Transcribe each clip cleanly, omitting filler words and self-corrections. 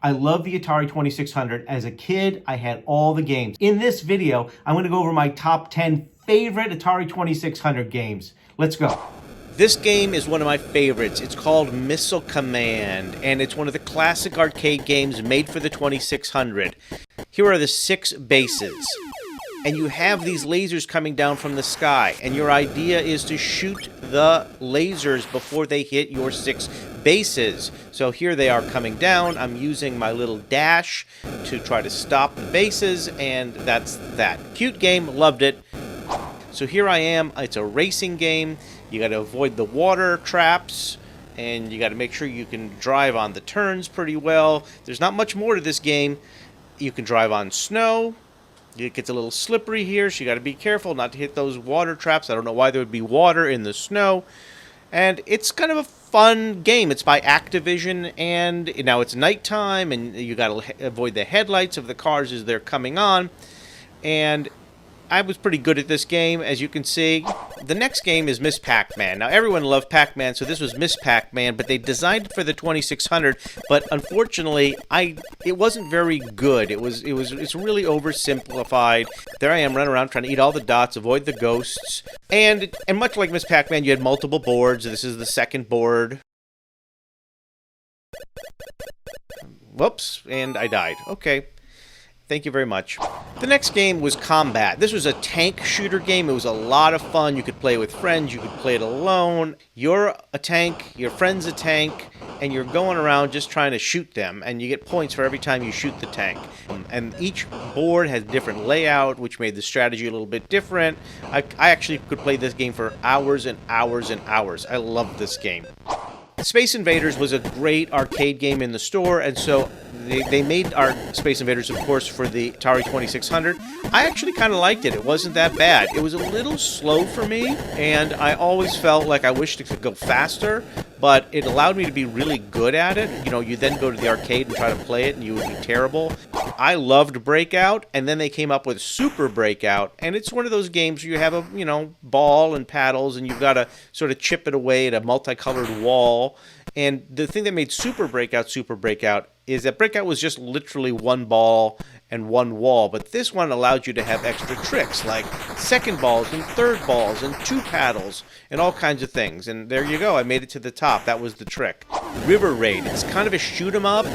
I love the Atari 2600. As a kid, I had all the games. In this video, I'm going to go over my top 10 favorite Atari 2600 games. Let's go. This game is one of my favorites. It's called Missile Command, and it's one of the classic arcade games made for the 2600. Here are the 6 bases. And you have these lasers coming down from the sky, and your idea is to shoot the lasers before they hit your 6 bases. So here they are coming down. I'm using my little dash to try to stop the bases, and that's that. Cute game, loved it. So here I am. It's a racing game. You got to avoid the water traps, and you got to make sure you can drive on the turns pretty well. There's not much more to this game. You can drive on snow. It gets a little slippery here, so you got to be careful not to hit those water traps. I don't know why there would be water in the snow. And it's kind of a fun game. It's by Activision, and now it's nighttime, and you got to avoid the headlights of the cars as they're coming on. And I was pretty good at this game, as you can see. The next game is Miss Pac-Man. Now, everyone loved Pac-Man, so this was Miss Pac-Man, but they designed it for the 2600. But unfortunately, it wasn't very good. It's really oversimplified. There I am running around trying to eat all the dots, avoid the ghosts, and much like Miss Pac-Man, you had multiple boards. This is the second board. Whoops, and I died. Okay. Thank you very much. The next game was Combat. This was a tank shooter game. It was a lot of fun. You could play with friends. You could play it alone. You're a tank. Your friend's a tank. And you're going around just trying to shoot them. And you get points for every time you shoot the tank. And each board has different layout, which made the strategy a little bit different. I actually could play this game for hours and hours and hours. I loved this game. Space Invaders was a great arcade game in the store, and so they made our Space Invaders, of course, for the Atari 2600. I actually kind of liked it. It wasn't that bad. It was a little slow for me, and I always felt like I wished it could go faster, but it allowed me to be really good at it. You know, you then go to the arcade and try to play it, and you would be terrible. I loved Breakout, and then they came up with Super Breakout, and it's one of those games where you have a, ball and paddles, and you've got to sort of chip it away at a multicolored wall. And the thing that made Super Breakout is that Breakout was just literally one ball and one wall, but this one allowed you to have extra tricks like second balls and third balls and 2 paddles and all kinds of things. And there you go, I made it to the top. That was the trick. River Raid, it's kind of a shoot 'em up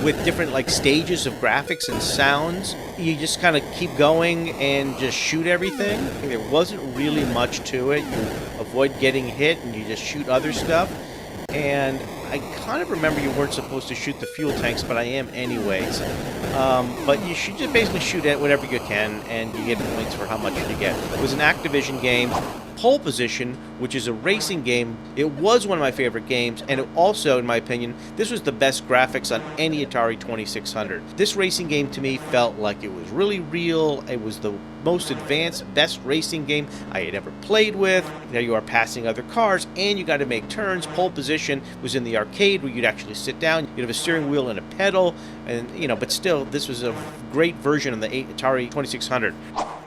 with different stages of graphics and sounds. You just kind of keep going and just shoot everything. There wasn't really much to it. You avoid getting hit and you just shoot other stuff. And I kind of remember you weren't supposed to shoot the fuel tanks, but I am anyways. But you should just basically shoot at whatever you can, and you get points for how much you get. It was an Activision game. Pole Position, which is a racing game, it was one of my favorite games, and it also, in my opinion, this was the best graphics on any Atari 2600. This racing game to me felt like it was really real. It was the most advanced, best racing game I had ever played with. There you are passing other cars, and you got to make turns. Pole Position was in the arcade where you'd actually sit down. You'd have a steering wheel and a pedal, and but still, this was a great version of the Atari 2600.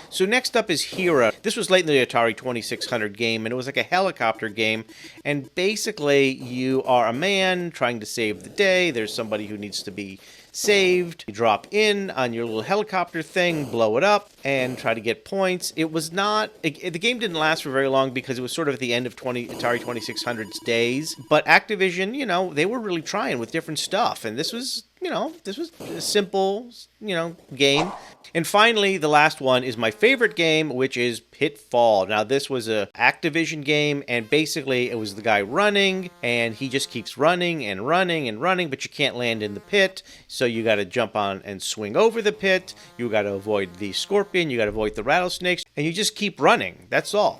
So next up is Hero. This was late in the Atari 2600 game, and it was like a helicopter game. And basically, you are a man trying to save the day. There's somebody who needs to be saved. You drop in on your little helicopter thing, blow it up, and try to get points. It was not... the game didn't last for very long because it was sort of at the end of Atari 2600's days. But Activision, they were really trying with different stuff. And this was... this was a simple, game. And finally, the last one is my favorite game, which is Pitfall. Now, this was a Activision game, and basically it was the guy running, and he just keeps running and running and running, but you can't land in the pit, so you got to jump on and swing over the pit. You got to avoid the scorpion, you got to avoid the rattlesnakes, and you just keep running. That's all.